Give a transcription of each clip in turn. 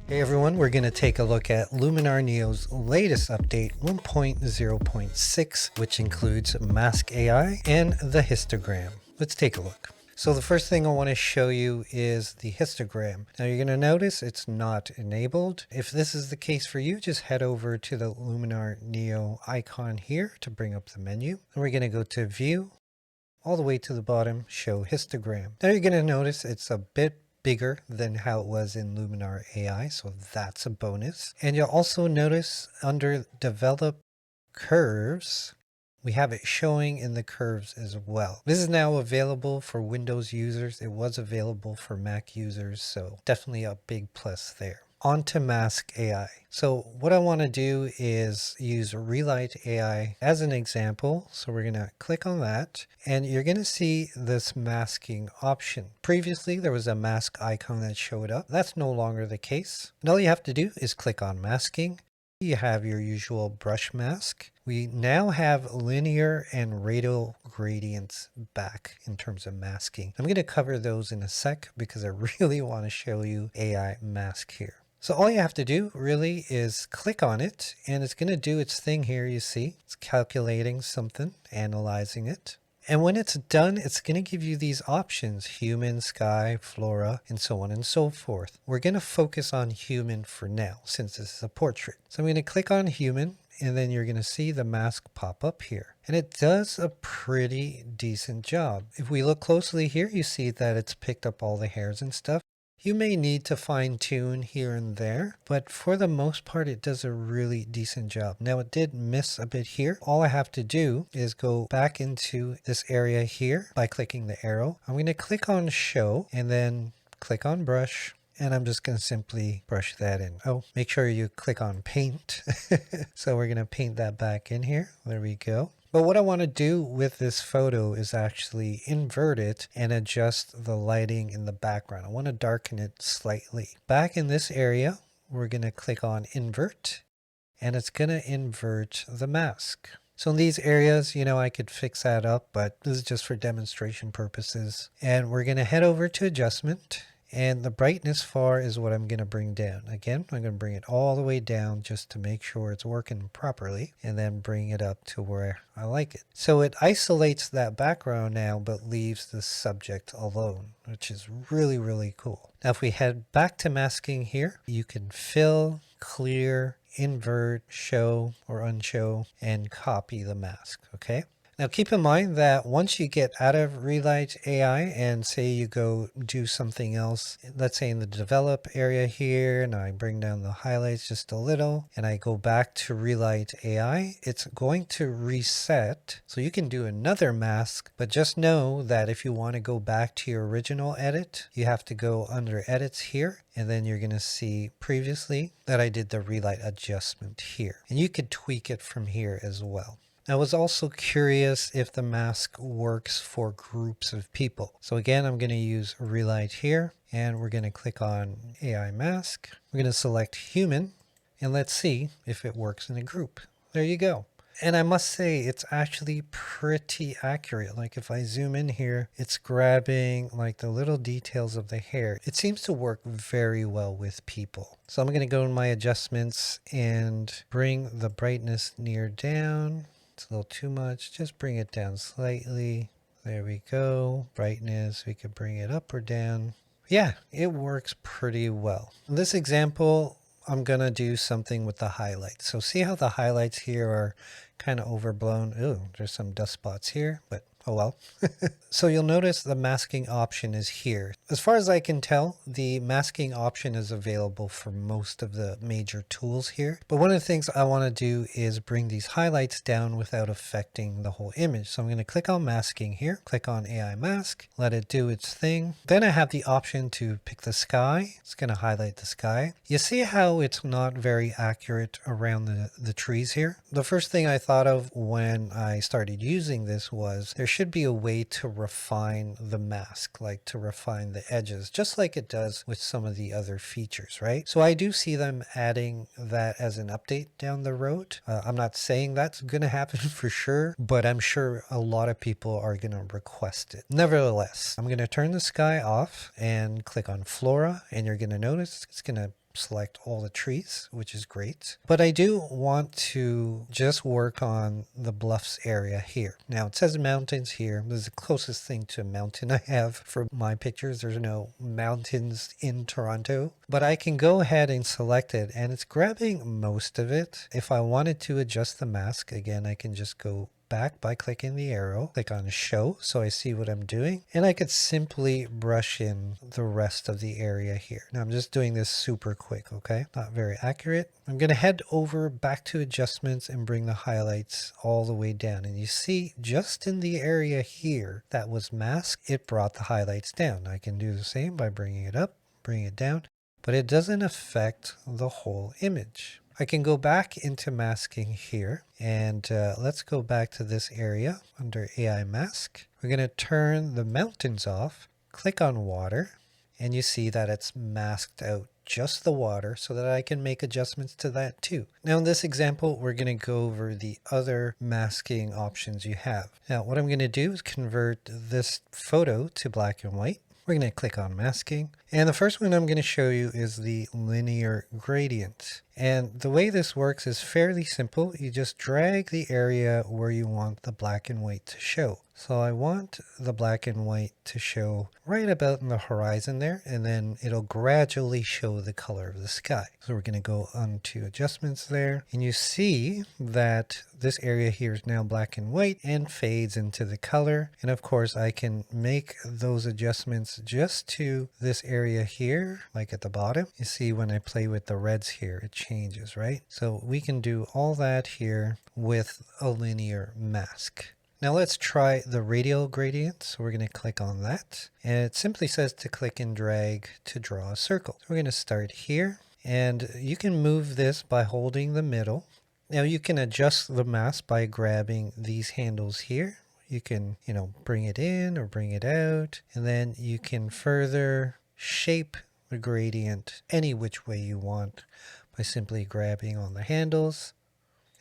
Hey everyone, we're going to take a look at Luminar Neo's latest update 1.0.6, which includes Mask AI and the histogram. Let's take a look. So the first thing I want to show you is the histogram. Now you're going to notice it's not enabled. If this is the case for you, just head over to the Luminar Neo icon here to bring up the menu. And we're going to go to View, all the way to the bottom, Show Histogram. Now you're going to notice it's a bit bigger than how it was in Luminar AI, so that's a bonus. And you'll also notice under Develop Curves, we have it showing in the curves as well. This is now available for Windows users. It was available for Mac users, so definitely a big plus there. On to Mask AI. So what I want to do is use Relight AI as an example. So we're going to click on that and you're going to see this masking option. Previously there was a mask icon that showed up. That's no longer the case. And all you have to do is click on masking. You have your usual brush mask. We now have linear and radial gradients back in terms of masking. I'm going to cover those in a sec because I really want to show you AI mask here. So all you have to do really is click on it and it's going to do its thing here. You see, it's calculating something, analyzing it. And when it's done, it's going to give you these options: human, sky, flora, and so on and so forth. We're going to focus on human for now, since this is a portrait. So I'm going to click on human, and then you're going to see the mask pop up here. And it does a pretty decent job. If we look closely here, you see that it's picked up all the hairs and stuff. You may need to fine tune here and there, but for the most part, it does a really decent job. Now it did miss a bit here. All I have to do is go back into this area here by clicking the arrow. I'm going to click on show and then click on brush. And I'm just going to simply brush that in. Oh, make sure you click on paint. So we're going to paint that back in here. There we go. But what I want to do with this photo is actually invert it and adjust the lighting in the background. I want to darken it slightly. Back in this area, we're going to click on invert and it's going to invert the mask. So in these areas, you know, I could fix that up, but this is just for demonstration purposes. And we're going to head over to adjustment. And the brightness far is what I'm going to bring down. Again, I'm going to bring it all the way down just to make sure it's working properly and then bring it up to where I like it. So it isolates that background now, but leaves the subject alone, which is really, really cool. Now, if we head back to masking here, you can fill, clear, invert, show or unshow, and copy the mask. Okay. Now keep in mind that once you get out of Relight AI and say you go do something else, let's say in the develop area here, and I bring down the highlights just a little and I go back to Relight AI, it's going to reset. So you can do another mask, but just know that if you want to go back to your original edit, you have to go under edits here. And then you're going to see previously that I did the Relight adjustment here, and you could tweak it from here as well. I was also curious if the mask works for groups of people. So again, I'm going to use Relight here and we're going to click on AI mask. We're going to select human and let's see if it works in a group. There you go. And I must say it's actually pretty accurate. Like if I zoom in here, it's grabbing like the little details of the hair. It seems to work very well with people. So I'm going to go in my adjustments and bring the brightness near down. It's a little too much. Just bring it down slightly. There we go. Brightness, we could bring it up or down. Yeah, it works pretty well. In this example, I'm going to do something with the highlights. So see how the highlights here are kind of overblown. Ooh, there's some dust spots here, but oh well. So you'll notice the masking option is here. As far as I can tell, the masking option is available for most of the major tools here. But one of the things I want to do is bring these highlights down without affecting the whole image. So I'm going to click on masking here, click on AI mask, let it do its thing. Then I have the option to pick the sky. It's going to highlight the sky. You see how it's not very accurate around the trees here? The first thing I thought of when I started using this was there should be a way to refine the mask, like to refine the edges, just like it does with some of the other features, right? So I do see them adding that as an update down the road. I'm not saying that's going to happen for sure, but I'm sure a lot of people are going to request it. Nevertheless, I'm going to turn the sky off and click on Flora, and you're going to notice it's going to select all the trees, which is great. But I do want to just work on the bluffs area here. Now it says mountains here. This is the closest thing to a mountain I have for my pictures. There's no mountains in Toronto, but I can go ahead and select it and it's grabbing most of it. If I wanted to adjust the mask, again, I can just go back by clicking the arrow, click on show so I see what I'm doing, and I could simply brush in the rest of the area here. Now I'm just doing this super quick, okay? Not very accurate. I'm going to head over back to adjustments and bring the highlights all the way down, and you see just in the area here that was masked, it brought the highlights down. I can do the same by bringing it up, bring it down, but it doesn't affect the whole image. I can go back into masking here and let's go back to this area under AI mask. We're going to turn the mountains off, click on water, and you see that it's masked out just the water so that I can make adjustments to that too. Now in this example, we're going to go over the other masking options you have. Now what I'm going to do is convert this photo to black and white. We're going to click on masking. And the first one I'm going to show you is the linear gradient. And the way this works is fairly simple. You just drag the area where you want the black and white to show. So I want the black and white to show right about in the horizon there, and then it'll gradually show the color of the sky. So we're going to go on to adjustments there, and you see that this area here is now black and white and fades into the color. And of course I can make those adjustments just to this area here, like at the bottom. You see when I play with the reds here, it changes, right? So we can do all that here with a linear mask. Now let's try the radial gradient. So we're going to click on that, and it simply says to click and drag to draw a circle. So we're going to start here, and you can move this by holding the middle. Now you can adjust the mask by grabbing these handles here. You can, bring it in or bring it out, and then you can further shape the gradient any which way you want by simply grabbing on the handles.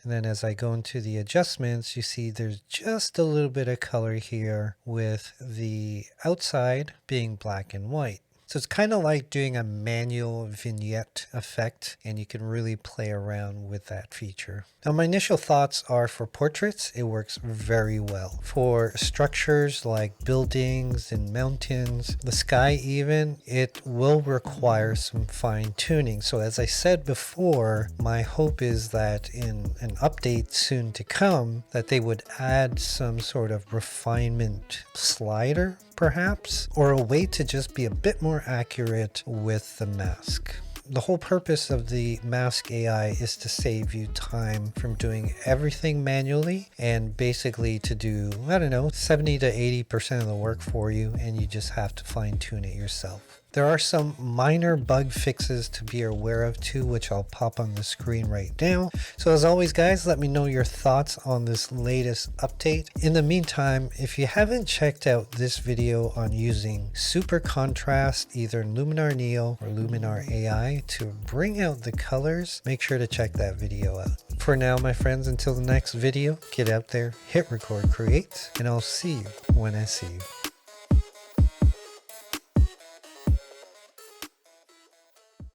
And then as I go into the adjustments, you see there's just a little bit of color here with the outside being black and white. So it's kind of like doing a manual vignette effect, and you can really play around with that feature. Now my initial thoughts are for portraits, it works very well. For structures like buildings and mountains, the sky even, it will require some fine tuning. So as I said before, my hope is that in an update soon to come, that they would add some sort of refinement slider perhaps, or a way to just be a bit more accurate with the mask. The whole purpose of the mask AI is to save you time from doing everything manually and basically to do, 70 to 80% of the work for you, and you just have to fine tune it yourself. There are some minor bug fixes to be aware of too, which I'll pop on the screen right now. So as always guys, let me know your thoughts on this latest update. In the meantime, if you haven't checked out this video on using super contrast, either Luminar Neo or Luminar AI to bring out the colors, make sure to check that video out. For now, my friends, until the next video, get out there, hit record, create, and I'll see you when I see you.